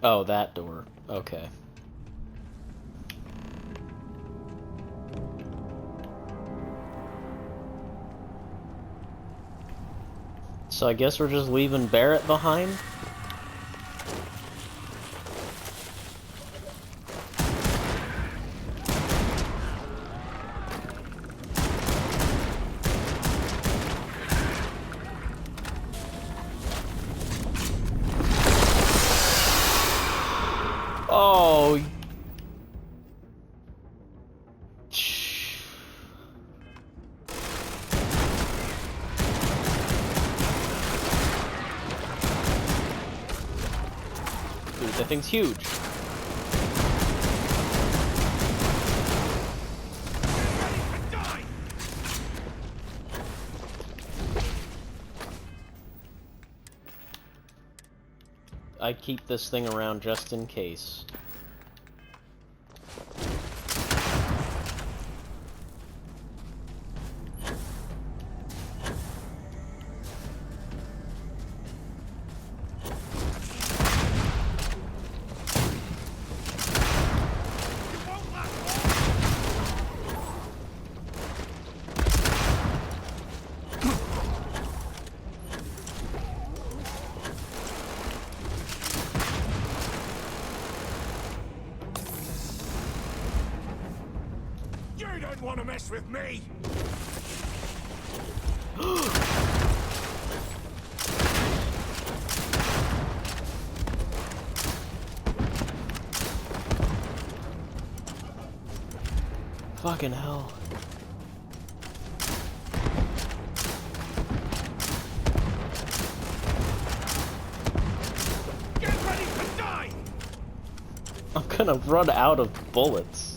Oh, that door. Okay. So I guess we're just leaving Barrett behind? Oh. Dude, that thing's huge. I keep this thing around just in case. You don't want to mess with me! Fucking hell. Get ready to die! I'm gonna run out of bullets.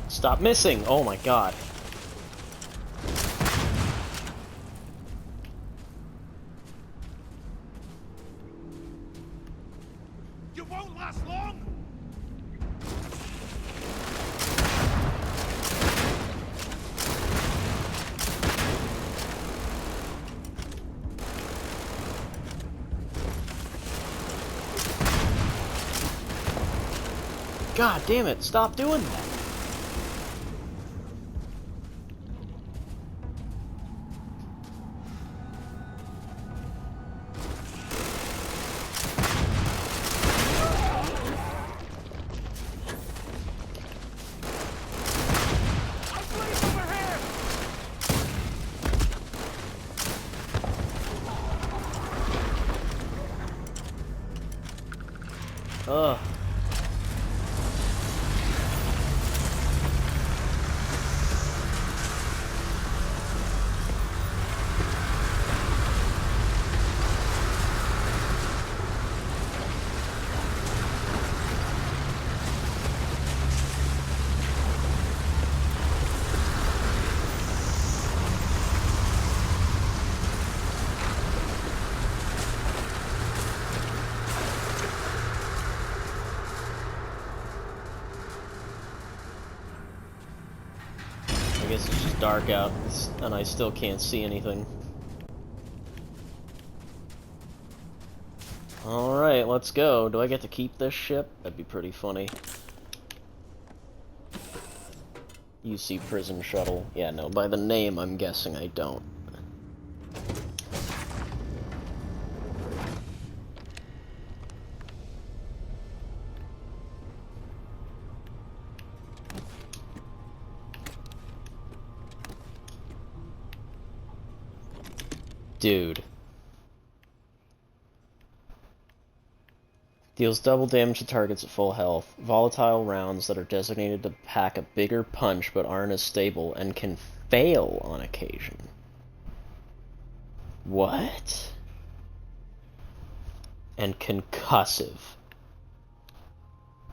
Stop missing! Oh my god. You won't last long! God damn it, stop doing that! Ugh. I guess it's just dark out, and I still can't see anything. Alright, let's go. Do I get to keep this ship? That'd be pretty funny. UC Prison Shuttle. Yeah, no, by the name, I'm guessing I don't. Dude. Deals double damage to targets at full health. Volatile rounds that are designated to pack a bigger punch but aren't as stable and can fail on occasion. What? And concussive.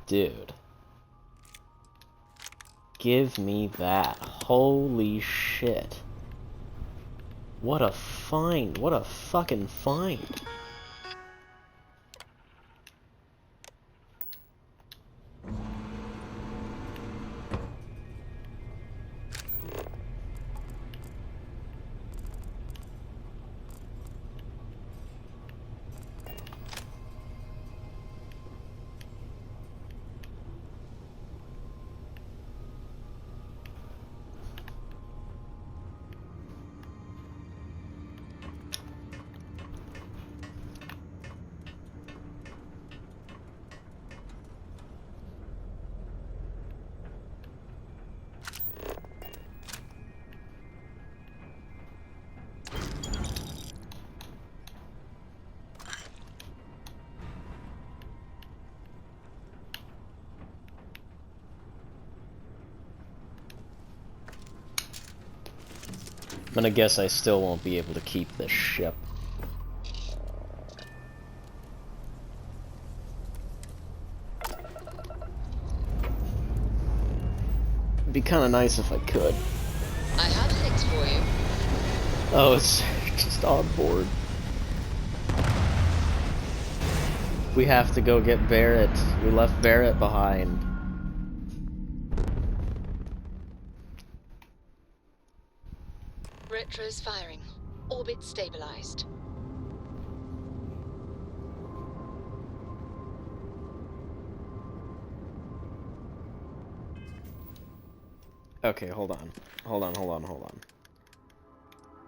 Dude. Give me that. Holy shit. What a find. What a fucking find. I'm gonna guess I still won't be able to keep this ship. It'd be kinda nice if I could. I have things for you. Oh, it's just on board. We have to go get Barrett. We left Barrett behind. Retro's firing. Orbit stabilized. Okay, hold on. Hold on.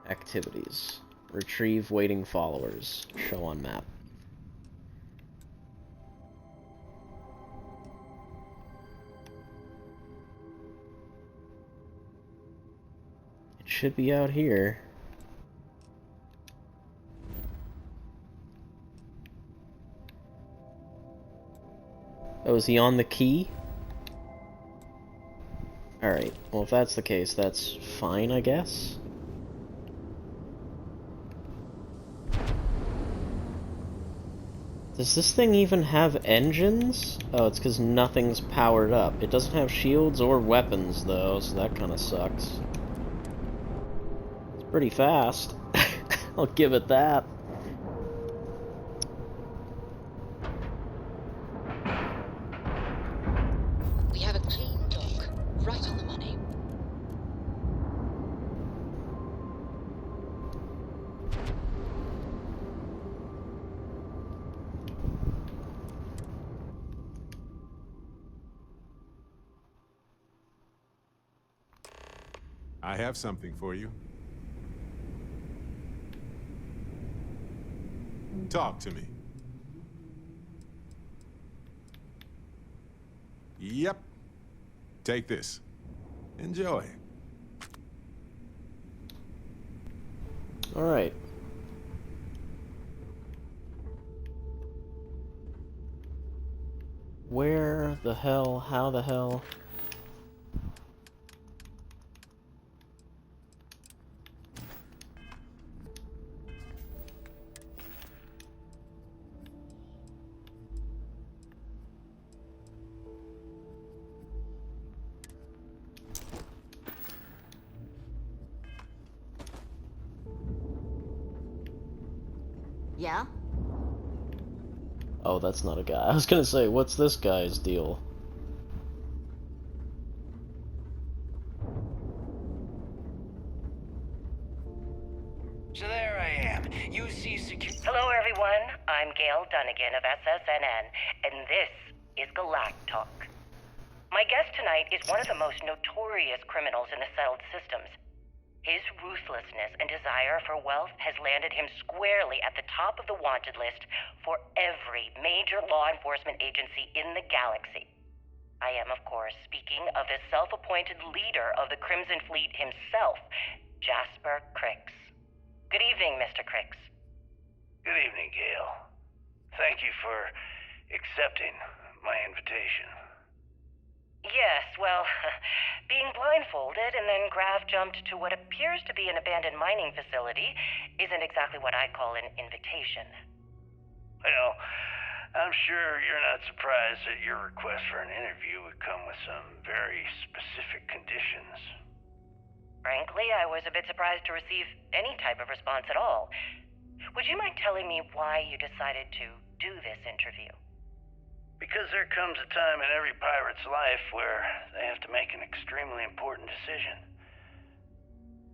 Activities. Retrieve waiting followers. Show on map. It should be out here. Oh, is he on the key? Alright, well if that's the case, that's fine, I guess? Does this thing even have engines? Oh, it's because nothing's powered up. It doesn't have shields or weapons, though, so that kind of sucks. It's pretty fast. I'll give it that. We have a clean dock. Right on the money. I have something for you. Talk to me. Yep. Take this. Enjoy. Alright. Where the hell? How the hell? Yeah? Oh, that's not a guy. I was gonna say, what's this guy's deal? So there I am. UC Security. Hello, everyone. I'm Gail Dunnigan of SSNN, and this is Galactalk. My guest tonight is one of the most notorious criminals in the settled systems. His ruthlessness and desire for wealth has landed him squarely at the top of the wanted list for every major law enforcement agency in the galaxy. I am, of course, speaking of the self-appointed leader of the Crimson Fleet himself, Jasper Crix. Good evening, Mr. Crix. Good evening, Gail. Thank you for accepting my invitation. Yes, well, being blindfolded and then Grav jumped to what appears to be an abandoned mining facility isn't exactly what I'd call an invitation. Well, I'm sure you're not surprised that your request for an interview would come with some very very specific conditions. Frankly, I was a bit surprised to receive any type of response at all. Would you mind telling me why you decided to do this interview? Because there comes a time in every pirate's life where they have to make an extremely important decision.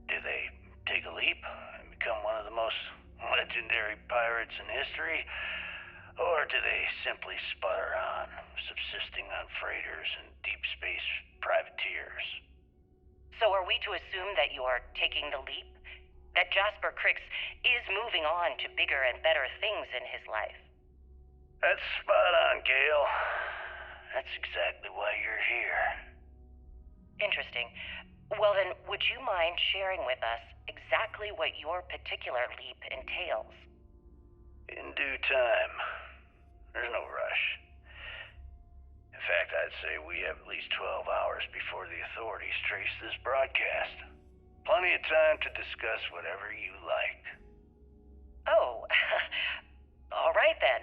Do they take a leap and become one of the most legendary pirates in history? Or do they simply sputter on, subsisting on freighters and deep space privateers? So are we to assume that you are taking the leap? That Jasper Crix is moving on to bigger and better things in his life? That's spot on, Gale. That's exactly why you're here. Interesting. Well then, would you mind sharing with us exactly what your particular leap entails? In due time. There's no rush. In fact, I'd say we have at least 12 hours before the authorities trace this broadcast. Plenty of time to discuss whatever you like. Oh, all right then.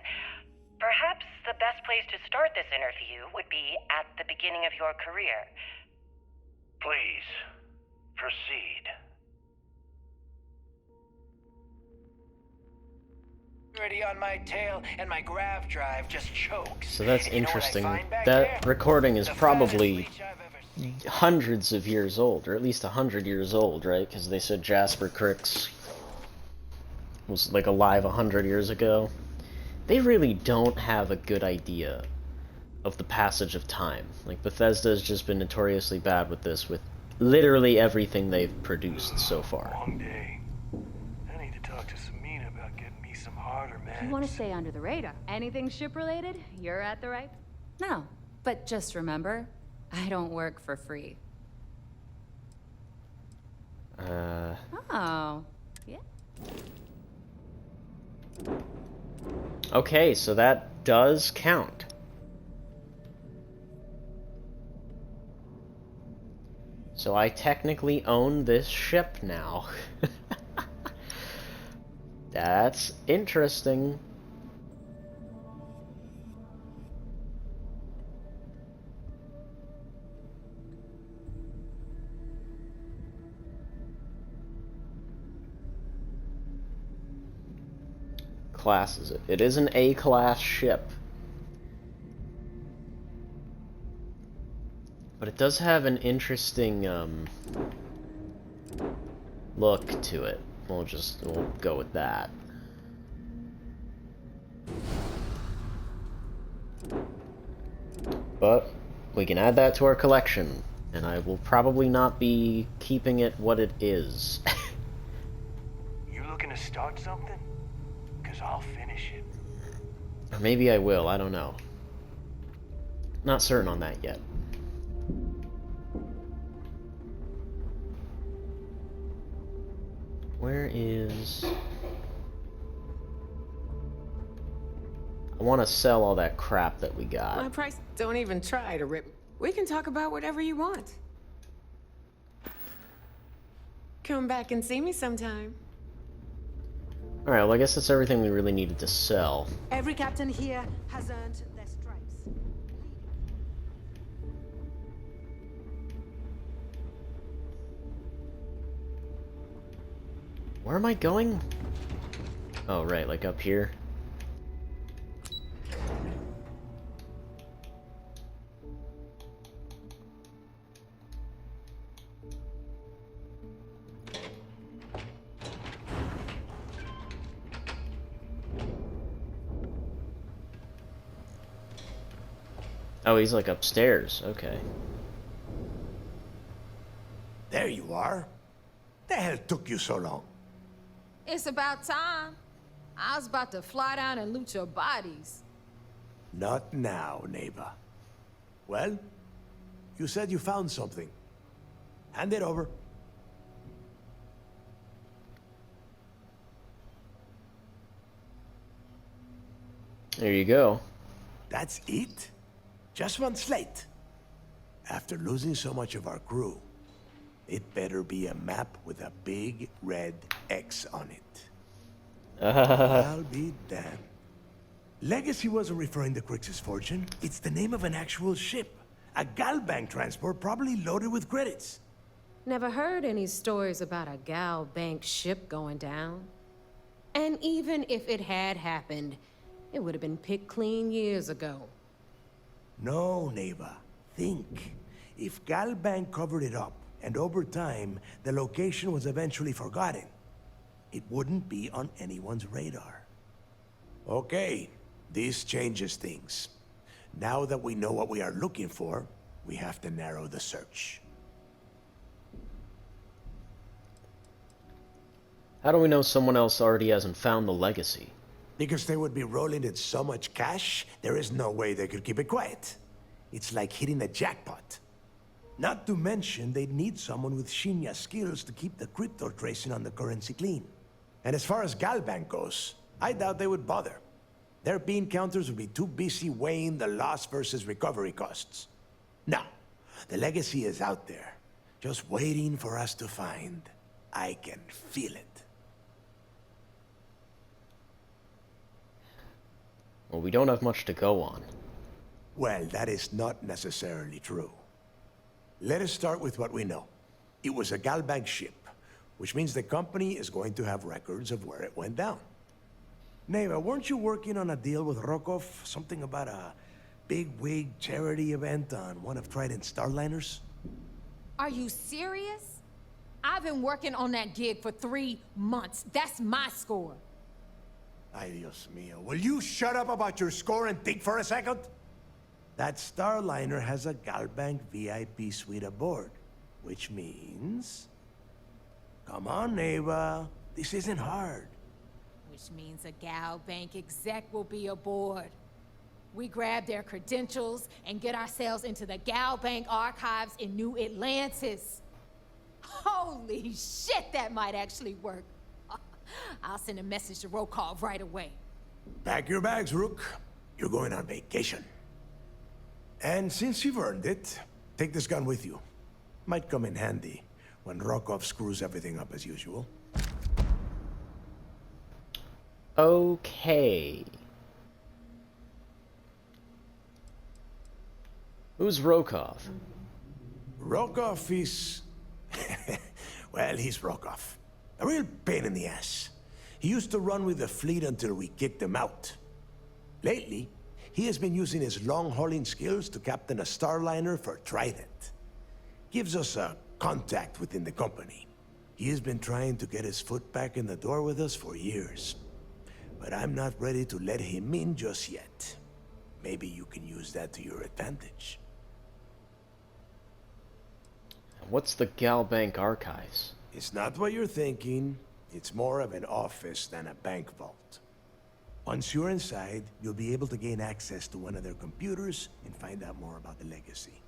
Perhaps the best place to start this interview would be at the beginning of your career. Please, proceed. Already on my tail, and my grav drive just chokes. So that's And you know what I interesting. find back That there? recording is The probably fattest leech I've ever seen. hundreds of years old, or at least 100 years old, right? Because they said Jasper Crix was like alive 100 years ago. They really don't have a good idea of the passage of time. Like, Bethesda has just been notoriously bad with this, with literally everything they've produced so far. Long day. I need to talk to Samina about getting me some harder meds. You want to stay under the radar. Anything ship-related, you're at the right... No, but just remember, I don't work for free. Oh, yeah. Okay, so that does count. So I technically own this ship now. That's interesting. Class is it? It is an A-class ship. But it does have an interesting look to it. We'll go with that. But we can add that to our collection, and I will probably not be keeping it what it is. You looking to start something? Because I'll finish it. Or maybe I will, I don't know. Not certain on that yet. Where is... I want to sell all that crap that we got. My price. Don't even try to rip. We can talk about whatever you want. Come back and see me sometime. Alright, well I guess that's everything we really needed to sell. Every captain here has earned their stripes. Where am I going? Oh, right, like up here. Oh, he's like upstairs. Okay. There you are. The hell took you so long? It's about time. I was about to fly down and loot your bodies. Not now, neighbor. Well, you said you found something. Hand it over. There you go. That's it? Just one slate. After losing so much of our crew, it better be a map with a big red X on it. I'll be damned. Legacy wasn't referring to Crix's fortune. It's the name of an actual ship. A Galbank transport probably loaded with credits. Never heard any stories about a Gal Bank ship going down. And even if it had happened, it would have been picked clean years ago. No, Neva. Think. If Galbank covered it up, and over time, the location was eventually forgotten, it wouldn't be on anyone's radar. Okay, this changes things. Now that we know what we are looking for, we have to narrow the search. How do we know someone else already hasn't found the legacy? Because they would be rolling in so much cash, there is no way they could keep it quiet. It's like hitting a jackpot. Not to mention, they'd need someone with Shinya skills to keep the crypto tracing on the currency clean. And as far as Galbank goes, I doubt they would bother. Their bean counters would be too busy weighing the loss versus recovery costs. No, the legacy is out there, just waiting for us to find. I can feel it. Well, we don't have much to go on. Well, that is not necessarily true. Let us start with what we know. It was a Galbank ship, which means the company is going to have records of where it went down. Neva, weren't you working on a deal with Rokov? Something about a big-wig charity event on one of Trident's Starliners? Are you serious? I've been working on that gig for 3 months. That's my score. Ay, Dios mío. Will you shut up about your score and think for a second? That Starliner has a Galbank VIP suite aboard, which means... Come on, Neva. This isn't hard. Which means a Gal Bank exec will be aboard. We grab their credentials and get ourselves into the Gal Bank archives in New Atlantis. Holy shit, that might actually work. I'll send a message to Rokov right away. Pack your bags, Rook. You're going on vacation. And since you've earned it, take this gun with you. Might come in handy when Rokov screws everything up as usual. Okay. Who's Rokov? Rokov is... well, he's Rokov. A real pain in the ass. He used to run with the fleet until we kicked him out. Lately, he has been using his long-hauling skills to captain a Starliner for Trident. Gives us a contact within the company. He has been trying to get his foot back in the door with us for years. But I'm not ready to let him in just yet. Maybe you can use that to your advantage. What's the Galbank archives? It's not what you're thinking. It's more of an office than a bank vault. Once you're inside, you'll be able to gain access to one of their computers and find out more about the legacy.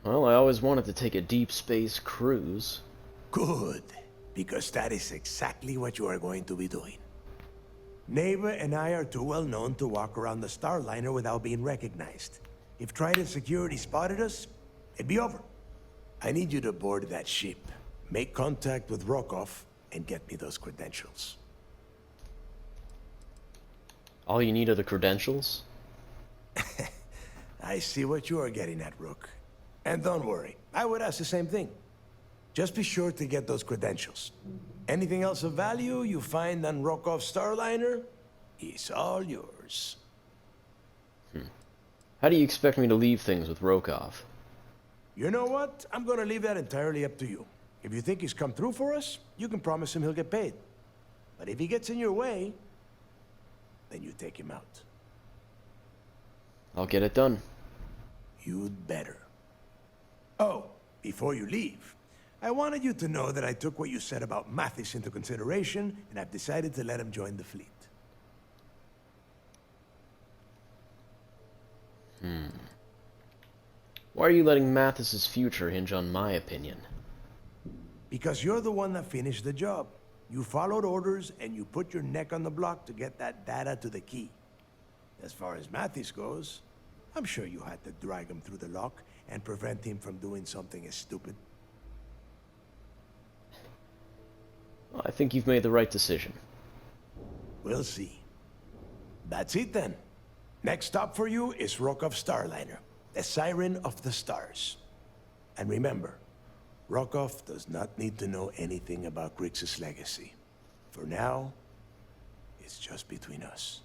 Well, I always wanted to take a deep space cruise. Good, because that is exactly what you are going to be doing. Neva and I are too well known to walk around the Starliner without being recognized. If Trident Security spotted us, it'd be over. I need you to board that ship, make contact with Rokov, and get me those credentials. All you need are the credentials? I see what you are getting at, Rook. And don't worry, I would ask the same thing. Just be sure to get those credentials. Anything else of value you find on Rokov's Starliner is all yours. How do you expect me to leave things with Rokov? You know what? I'm gonna leave that entirely up to you. If you think he's come through for us, you can promise him he'll get paid. But if he gets in your way, then you take him out. I'll get it done. You'd better. Oh, before you leave, I wanted you to know that I took what you said about Mathis into consideration, and I've decided to let him join the fleet. Why are you letting Mathis's future hinge on my opinion? Because you're the one that finished the job. You followed orders, and you put your neck on the block to get that data to the key. As far as Mathis goes, I'm sure you had to drag him through the lock and prevent him from doing something as stupid. Well, I think you've made the right decision. We'll see. That's it then. Next stop for you is Rokov Starliner, the Siren of the Stars. And remember, Rokov does not need to know anything about Grixis' legacy. For now, it's just between us.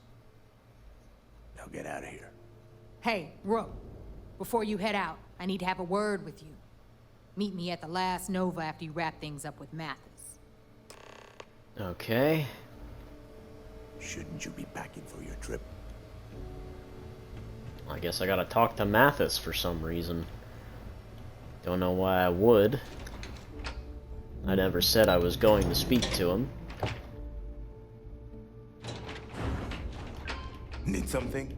Now get out of here. Hey, Rook, before you head out, I need to have a word with you. Meet me at the last Nova after you wrap things up with Mathis. Okay. Shouldn't you be packing for your trip? I guess I gotta talk to Mathis for some reason. Don't know why I would. I never said I was going to speak to him. Need something?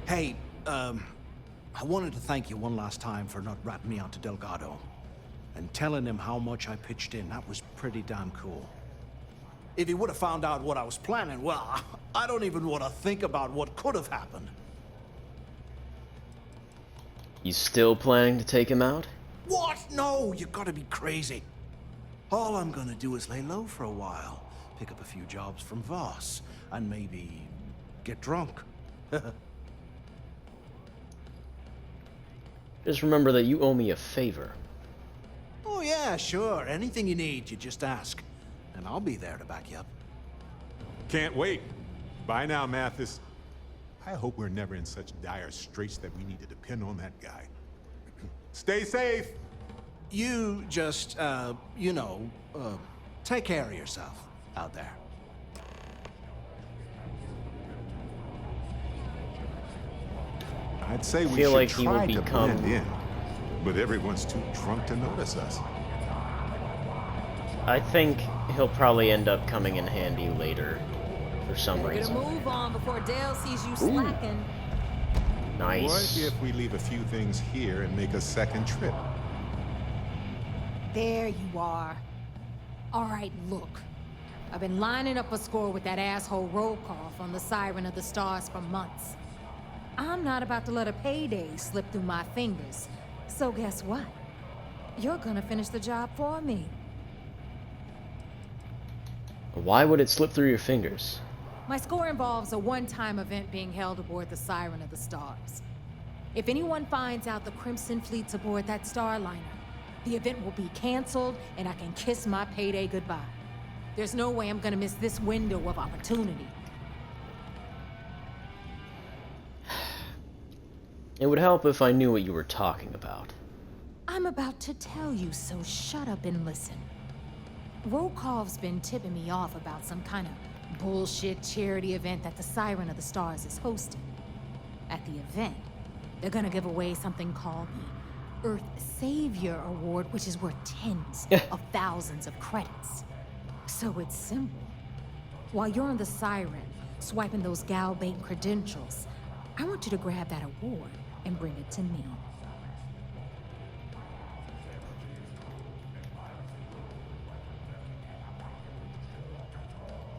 Hey, I wanted to thank you one last time for not ratting me out to Delgado. And telling him how much I pitched in. That was pretty damn cool. If he would have found out what I was planning, well, I don't even want to think about what could have happened. You still planning to take him out? What? No, you gotta be crazy. All I'm gonna do is lay low for a while, pick up a few jobs from Voss, and maybe get drunk. Just remember that you owe me a favor. Oh yeah, sure. Anything you need, you just ask. And I'll be there to back you up. Can't wait. Bye now, Mathis. I hope we're never in such dire straits that we need to depend on that guy. Stay safe! You just, take care of yourself out there. I'd say we feel should like he will try to become- blend in, but everyone's too drunk to notice us. I think he'll probably end up coming in handy later, for some reason. Move on before Dale sees you slacking. Nice. What if we leave a few things here and make a second trip? There you are. All right, look. I've been lining up a score with that asshole Rokoff on the Siren of the Stars for months. I'm not about to let a payday slip through my fingers. So guess what? You're gonna finish the job for me. Why would it slip through your fingers? My score involves a one-time event being held aboard the Siren of the Stars. If anyone finds out the Crimson Fleet's aboard that Starliner, the event will be canceled and I can kiss my payday goodbye. There's no way I'm gonna miss this window of opportunity. It would help if I knew what you were talking about. I'm about to tell you, so shut up and listen. Rokov's been tipping me off about some kind of bullshit charity event that the Siren of the Stars is hosting. At the event, they're gonna give away something called the Earth Savior Award, which is worth tens of thousands of credits. So it's simple. While you're on the Siren, swiping those Gal Bank credentials, I want you to grab that award and bring it to me.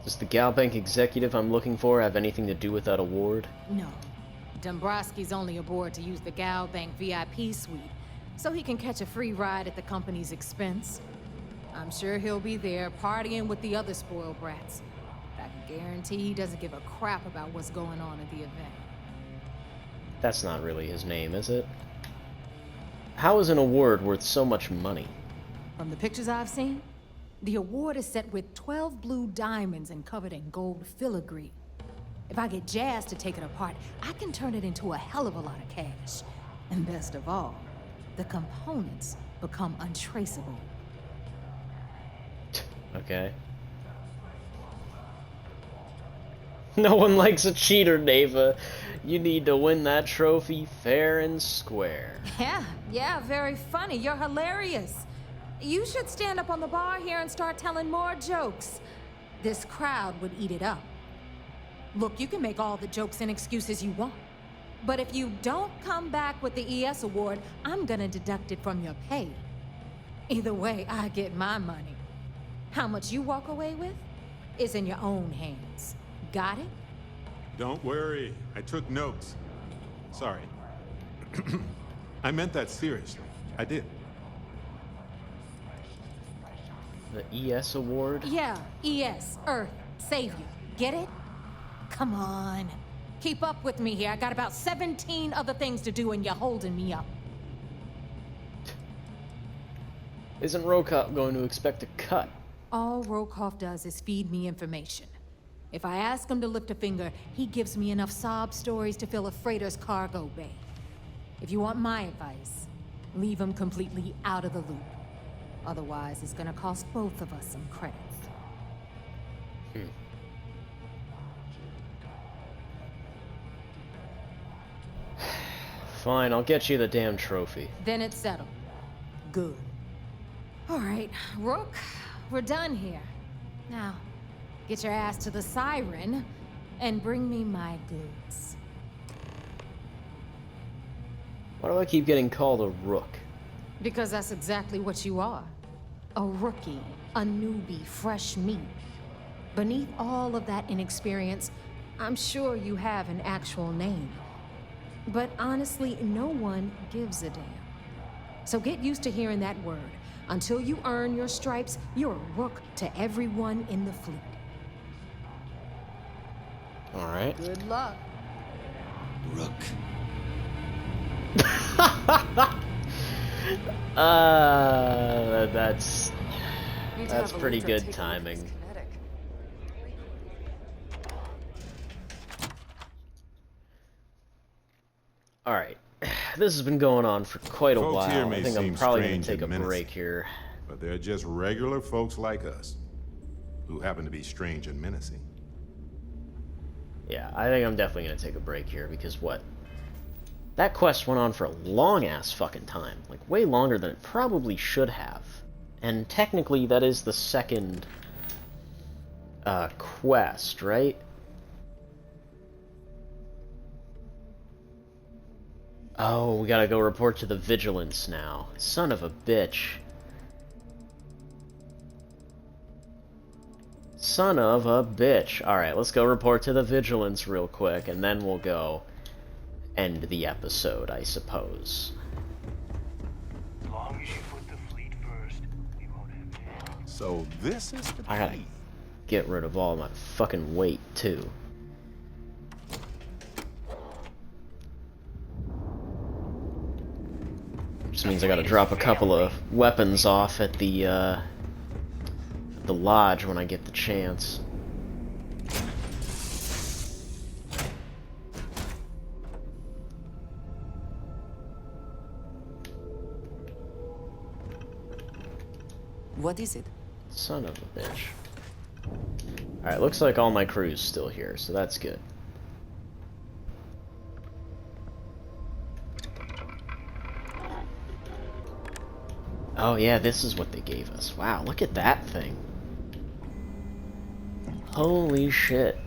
Does the Gal Bank executive I'm looking for have anything to do with that award? No. Dombrowski's only aboard to use the Gal Bank VIP suite, so he can catch a free ride at the company's expense. I'm sure he'll be there partying with the other spoiled brats. But I can guarantee he doesn't give a crap about what's going on at the event. That's not really his name, is it? How is an award worth so much money? From the pictures I've seen, the award is set with 12 blue diamonds and covered in gold filigree. If I get Jazz to take it apart, I can turn it into a hell of a lot of cash. And best of all, the components become untraceable. Okay. No one likes a cheater, Neva. You need to win that trophy fair and square. Yeah, very funny. You're hilarious. You should stand up on the bar here and start telling more jokes. This crowd would eat it up. Look, you can make all the jokes and excuses you want. But if you don't come back with the ES award, I'm gonna deduct it from your pay. Either way, I get my money. How much you walk away with is in your own hands. Got it? Don't worry, I took notes. Sorry. I meant that seriously. I did. The ES award? Yeah, ES, Earth, Savior. Get it? Come on. Keep up with me here. I got about 17 other things to do and you're holding me up. Isn't Rokov going to expect a cut? All Rokov does is feed me information. If I ask him to lift a finger, he gives me enough sob stories to fill a freighter's cargo bay. If you want my advice, leave him completely out of the loop. Otherwise, it's gonna cost both of us some credits. Fine, I'll get you the damn trophy. Then it's settled. Good. All right, Rook, we're done here. Now, get your ass to the Siren and bring me my goods. Why do I keep getting called a rook? Because that's exactly what you are. A rookie, a newbie, fresh meat. Beneath all of that inexperience, I'm sure you have an actual name. But honestly, no one gives a damn. So get used to hearing that word. Until you earn your stripes, you're a rook to everyone in the fleet. Alright. Good luck. Rook. That's pretty good timing. Alright. This has been going on for quite a Folks here while. may I think I'm seem probably going strange to take a and menacing, break here. But they're just regular folks like us, who happen to be strange and menacing. Yeah, I think I'm definitely going to take a break here, because what? That quest went on for a long-ass fucking time. Like, way longer than it probably should have. And technically, that is the second quest, right? Oh, we gotta go report to the Vigilance now. Son of a bitch. Son of a bitch. Alright, let's go report to the Vigilance real quick, and then we'll go end the episode, I suppose. As long as you put the fleet first, we won't have any. So this is the I gotta get rid of all my fucking weight, too. Just means I gotta drop a couple of weapons off at the lodge when I get the chance. What is it? Son of a bitch. Alright, looks like all my crew's still here, so that's good. Oh yeah, this is what they gave us. Wow, look at that thing. Holy shit.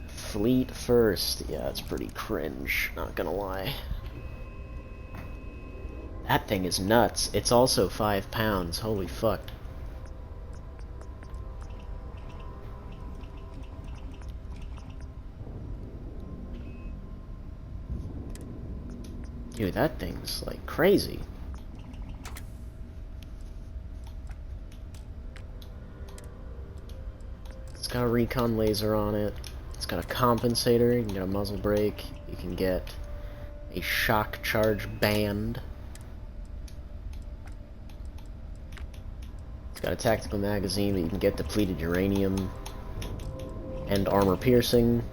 Fleet first. Yeah, it's pretty cringe, not gonna lie. That thing is nuts. It's also 5 pounds. Holy fuck. Dude, that thing's like crazy. It's got a recon laser on it. It's got a compensator. You can get a muzzle brake. You can get a shock charge band. It's got a tactical magazine, but you can get depleted uranium and armor piercing.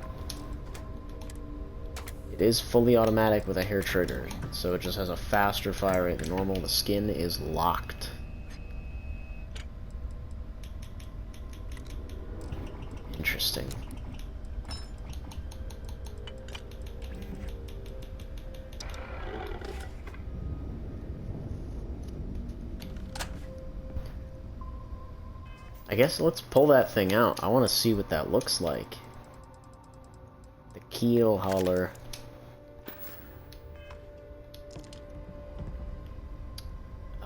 It is fully automatic with a hair trigger, so it just has a faster fire rate than normal. The skin is locked. Interesting. I guess let's pull that thing out. I want to see what that looks like. The keel hauler.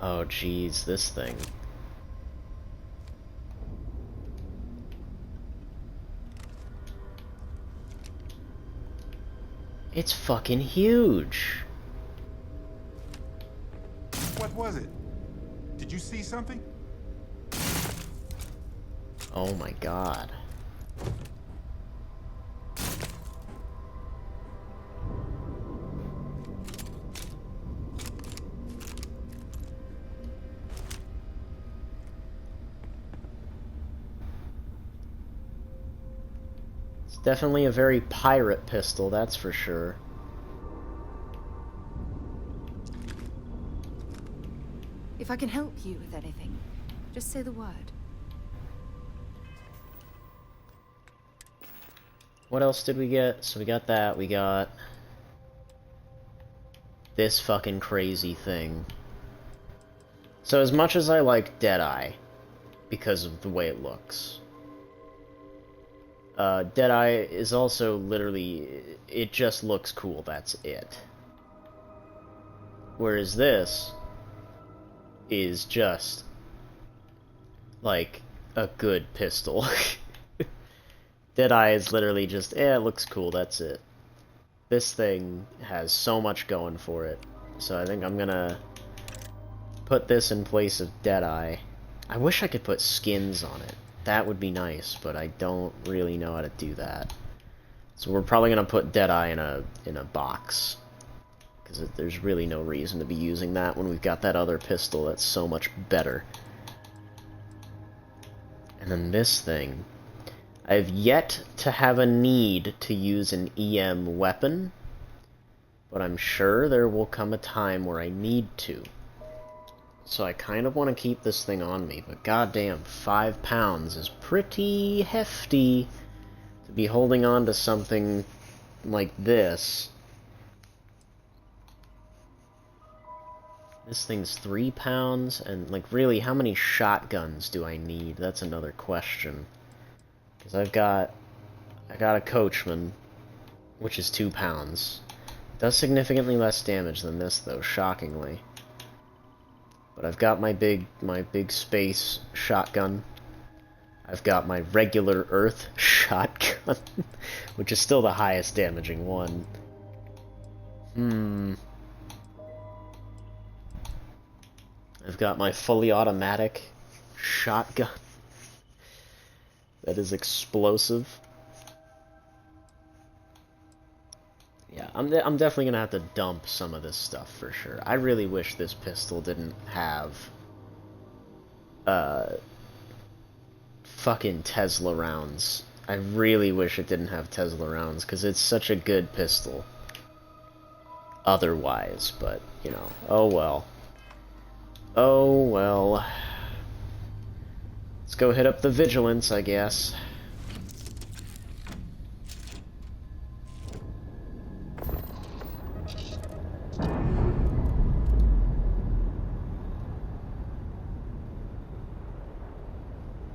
Oh geez, this thing. It's fucking huge. What was it? Did you see something? Oh my god. It's definitely a very pirate pistol, that's for sure. If I can help you with anything, just say the word. What else did we get? So we got that, we got this fucking crazy thing. So as much as I like Deadeye, because of the way it looks, Deadeye is also literally, it just looks cool, that's it. Whereas this is just, like, a good pistol. Deadeye is literally just, it looks cool, that's it. This thing has so much going for it. So I think I'm gonna put this in place of Deadeye. I wish I could put skins on it. That would be nice, but I don't really know how to do that. So we're probably gonna put Deadeye in a box. Because there's really no reason to be using that when we've got that other pistol that's so much better. And then this thing. I've yet to have a need to use an EM weapon, but I'm sure there will come a time where I need to. So I kind of want to keep this thing on me, but goddamn, 5 pounds is pretty hefty to be holding on to something like this. This thing's 3 pounds, and like really, how many shotguns do I need? That's another question. Because I got a Coachman, which is 2 pounds. Does significantly less damage than this, though, shockingly. But I've got my big space shotgun. I've got my regular Earth shotgun, which is still the highest damaging one. I've got my fully automatic shotgun. That is explosive. Yeah, I'm definitely gonna have to dump some of this stuff for sure. I really wish this pistol didn't have fucking Tesla rounds. I really wish it didn't have Tesla rounds, because it's such a good pistol. Otherwise, but, you know, oh well. Oh well. Let's go hit up the Vigilance, I guess.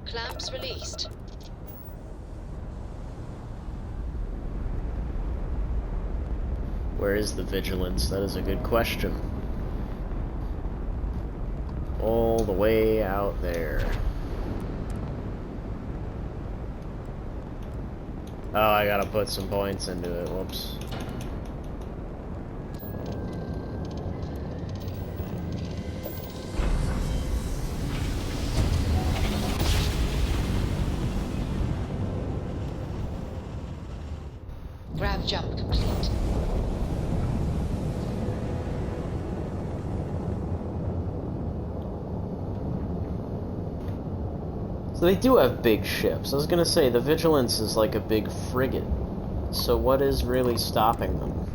Clamps released. Where is the Vigilance? That is a good question. All the way out there. Oh, I gotta put some points into it. Whoops. Grav jump complete. So they do have big ships. I was gonna say, the Vigilance is like a big frigate. So what is really stopping them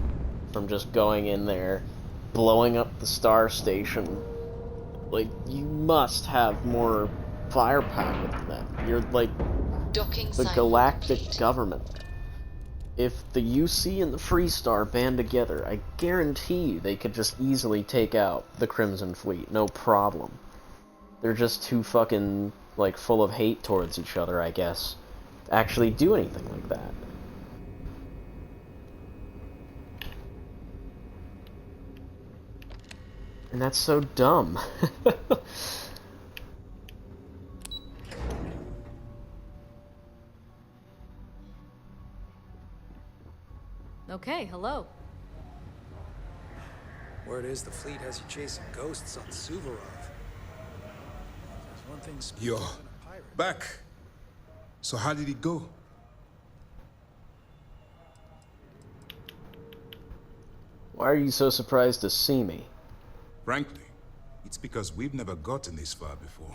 from just going in there, blowing up the star station? Like, you must have more firepower than them. You're like the galactic government. If the UC and the Freestar band together, I guarantee you they could just easily take out the Crimson Fleet, no problem. They're just too fucking, like, full of hate towards each other, I guess, to actually do anything like that. And that's so dumb. Okay, hello. Word is the fleet has you chasing ghosts on Suvorov. There's one thing spooky You're than a pirate. back. So how did it go? Why are you so surprised to see me? Frankly, it's because we've never gotten this far before.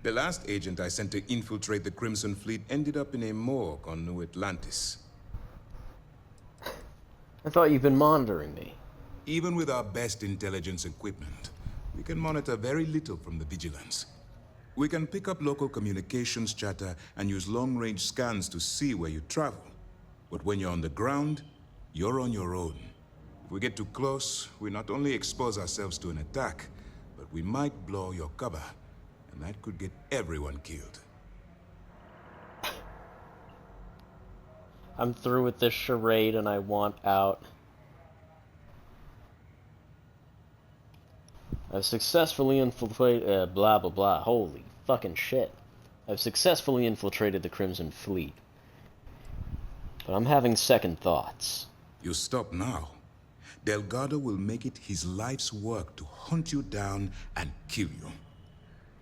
The last agent I sent to infiltrate the Crimson Fleet ended up in a morgue on New Atlantis. I thought you've been monitoring me. Even with our best intelligence equipment, we can monitor very little from the vigilance. We can pick up local communications chatter and use long-range scans to see where you travel. But when you're on the ground, you're on your own. If we get too close, we not only expose ourselves to an attack, but we might blow your cover, and that could get everyone killed. I'm through with this charade and I want out. I've successfully infiltrated, blah blah blah, holy fucking shit. I've successfully infiltrated the Crimson Fleet. But I'm having second thoughts. You stop now. Delgado will make it his life's work to hunt you down and kill you.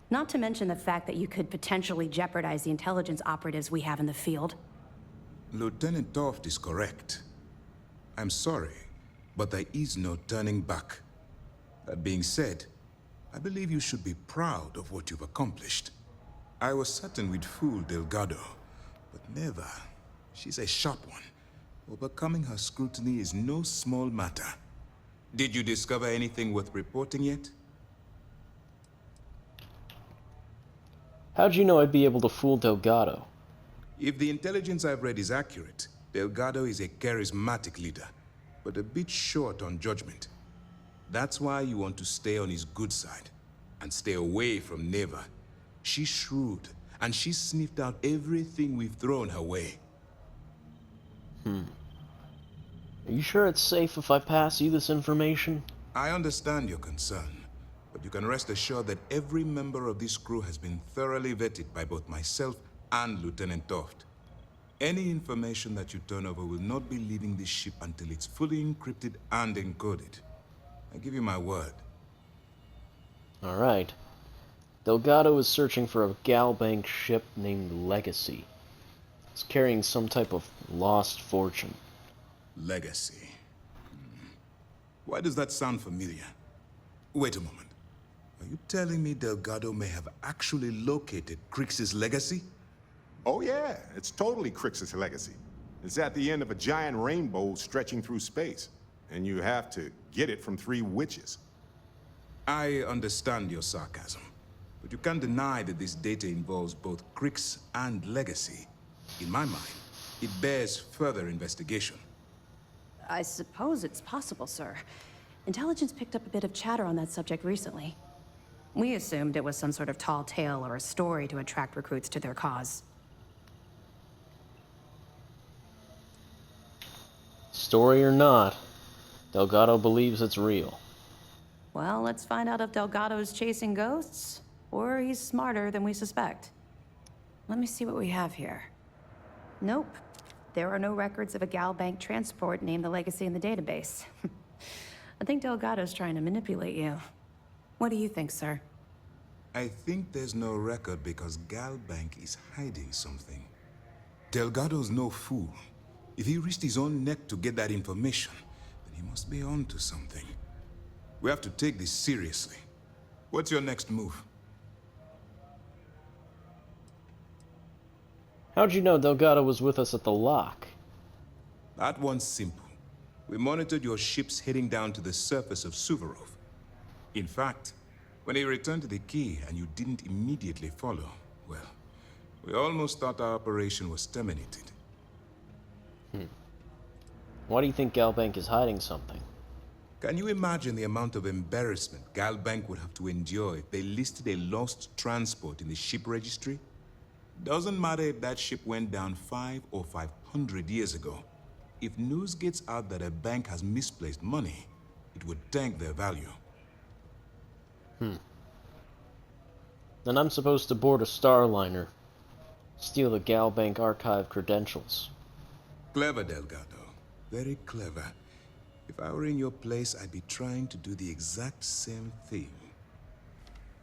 Not to mention the fact that you could potentially jeopardize the intelligence operatives we have in the field. Lieutenant Toft is correct. I'm sorry, but there is no turning back. That being said, I believe you should be proud of what you've accomplished. I was certain we'd fool Delgado, but never. She's a sharp one. Overcoming her scrutiny is no small matter. Did you discover anything worth reporting yet? How'd you know I'd be able to fool Delgado? If the intelligence I've read is accurate, Delgado is a charismatic leader, but a bit short on judgment. That's why you want to stay on his good side, and stay away from Neva. She's shrewd, and she's sniffed out everything we've thrown her way. Are you sure it's safe if I pass you this information? I understand your concern, but you can rest assured that every member of this crew has been thoroughly vetted by both myself and Lieutenant Toft. Any information that you turn over will not be leaving this ship until it's fully encrypted and encoded. I give you my word. Alright. Delgado is searching for a Galbank ship named Legacy. It's carrying some type of lost fortune. Legacy. Why does that sound familiar? Wait a moment. Are you telling me Delgado may have actually located Crix's legacy? Oh yeah, it's totally Crix's legacy. It's at the end of a giant rainbow stretching through space. And you have to get it from 3 witches. I understand your sarcasm, but you can't deny that this data involves both Crix and Legacy. In my mind, it bears further investigation. I suppose it's possible, sir. Intelligence picked up a bit of chatter on that subject recently. We assumed it was some sort of tall tale or a story to attract recruits to their cause. Story or not, Delgado believes it's real. Well, let's find out if Delgado's chasing ghosts, or he's smarter than we suspect. Let me see what we have here. Nope. There are no records of a Galbank transport named the Legacy in the database. I think Delgado's trying to manipulate you. What do you think, sir? I think there's no record because Galbank is hiding something. Delgado's no fool. If he risked his own neck to get that information, then he must be on to something. We have to take this seriously. What's your next move? How'd you know Delgado was with us at the lock? That one's simple. We monitored your ships heading down to the surface of Suvorov. In fact, when he returned to the key and you didn't immediately follow, well, we almost thought our operation was terminated. Why do you think Galbank is hiding something? Can you imagine the amount of embarrassment Galbank would have to endure if they listed a lost transport in the ship registry? Doesn't matter if that ship went down 5 or 500 years ago. If news gets out that a bank has misplaced money, it would tank their value. Then I'm supposed to board a Starliner, steal the Galbank archive credentials. Clever, Delgado. Very clever. If I were in your place, I'd be trying to do the exact same thing.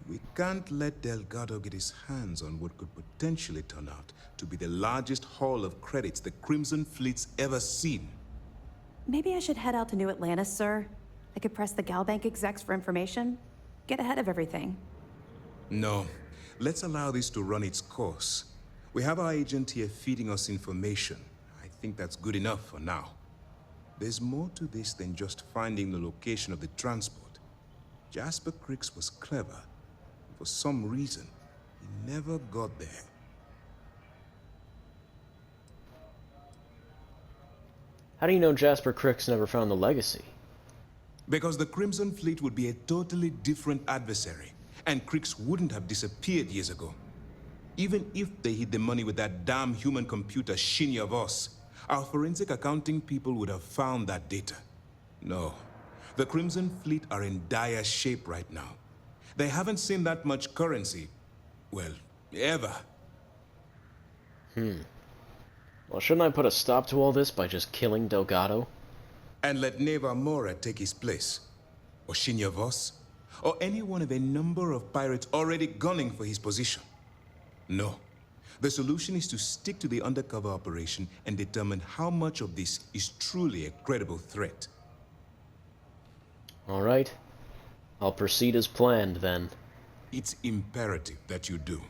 We can't let Delgado get his hands on what could potentially turn out to be the largest haul of credits the Crimson Fleet's ever seen. Maybe I should head out to New Atlantis, sir. I could press the Galbank execs for information. Get ahead of everything. No. Let's allow this to run its course. We have our agent here feeding us information. I think that's good enough for now. There's more to this than just finding the location of the transport. Jasper Cricks was clever. For some reason, he never got there. How do you know Jasper Cricks never found the legacy? Because the Crimson Fleet would be a totally different adversary, and Cricks wouldn't have disappeared years ago. Even if they hid the money with that damn human computer Shinya Voss, our forensic accounting people would have found that data. No, the Crimson Fleet are in dire shape right now. They haven't seen that much currency, well, ever. Well, shouldn't I put a stop to all this by just killing Delgado? And let Neva Mora take his place? Or Shinya Voss? Or any one of a number of pirates already gunning for his position? No. The solution is to stick to the undercover operation and determine how much of this is truly a credible threat. All right. I'll proceed as planned, then. It's imperative that you do.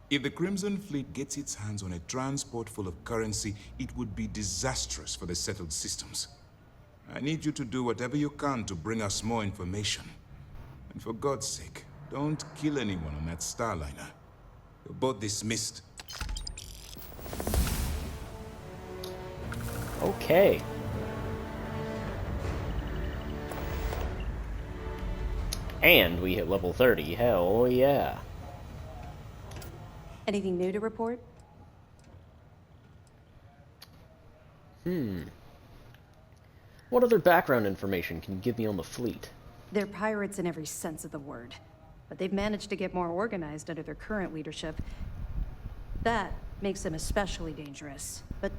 If the Crimson Fleet gets its hands on a transport full of currency, it would be disastrous for the settled systems. I need you to do whatever you can to bring us more information. And for God's sake, don't kill anyone on that Starliner. You're both dismissed. Okay. And we hit level 30. Hell yeah. Anything new to report? What other background information can you give me on the fleet? They're pirates in every sense of the word, but they've managed to get more organized under their current leadership. That makes them especially dangerous, but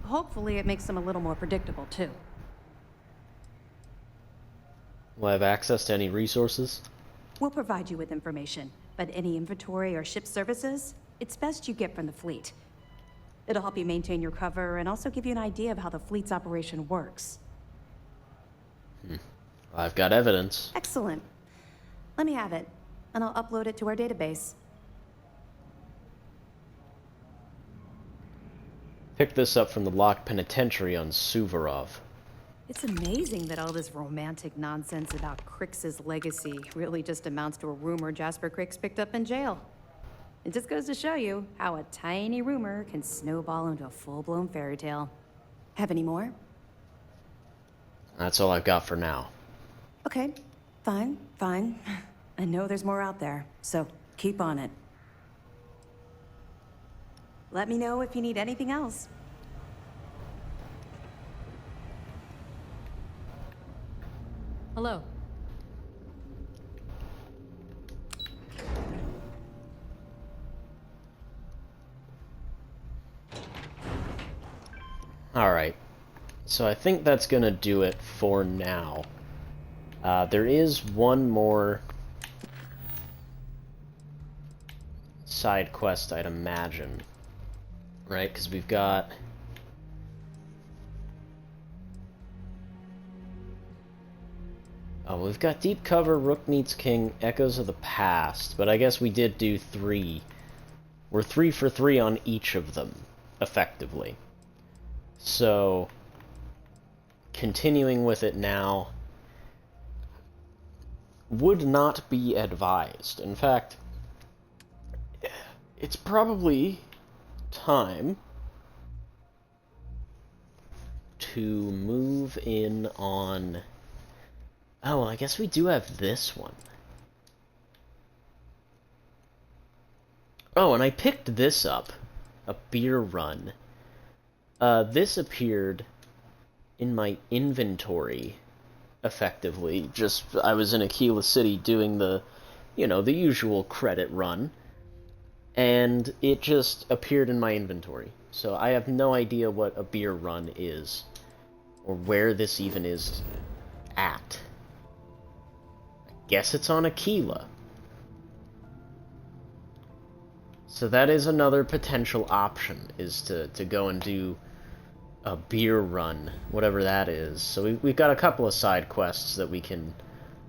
hopefully it makes them a little more predictable, too. Will I have access to any resources? We'll provide you with information, but any inventory or ship services, it's best you get from the fleet. It'll help you maintain your cover and also give you an idea of how the fleet's operation works. I've got evidence. Excellent. Let me have it, and I'll upload it to our database. Picked this up from the locked penitentiary on Suvorov. It's amazing that all this romantic nonsense about Cricks's legacy really just amounts to a rumor Jasper Cricks picked up in jail. It just goes to show you how a tiny rumor can snowball into a full-blown fairy tale. Have any more? That's all I've got for now. Okay, fine. I know there's more out there, so keep on it. Let me know if you need anything else. Hello. Alright. So I think that's gonna do it for now. There is one more side quest, I'd imagine. Right? Because we've got... Oh, we've got Deep Cover, Rook Meets King, Echoes of the Past, but I guess we did do 3. We're 3 for 3 on each of them, effectively. So, continuing with it now would not be advised. In fact, it's probably time to move in on... Oh, well, I guess we do have this one. Oh, and I picked this up. A beer run. This appeared in my inventory, effectively. Just, I was in Aquila City doing the, the usual credit run. And it just appeared in my inventory. So I have no idea what a beer run is. or where this even is at. I guess it's on Aquila. So that is another potential option, is to go and do a beer run, whatever that is. So we've got a couple of side quests that we can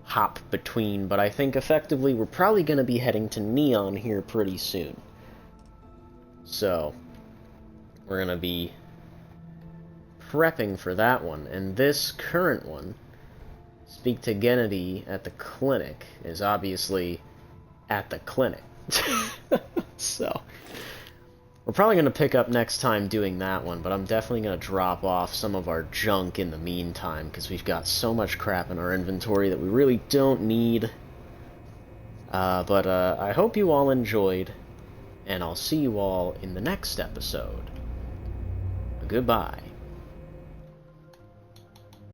hop between, but I think effectively we're probably going to be heading to Neon here pretty soon. So we're going to be prepping for that one. And this current one, Speak to Gennady at the clinic, is obviously at the clinic. So we're probably going to pick up next time doing that one, but I'm definitely going to drop off some of our junk in the meantime, because we've got so much crap in our inventory that we really don't need. But I hope you all enjoyed, and I'll see you all in the next episode. Goodbye.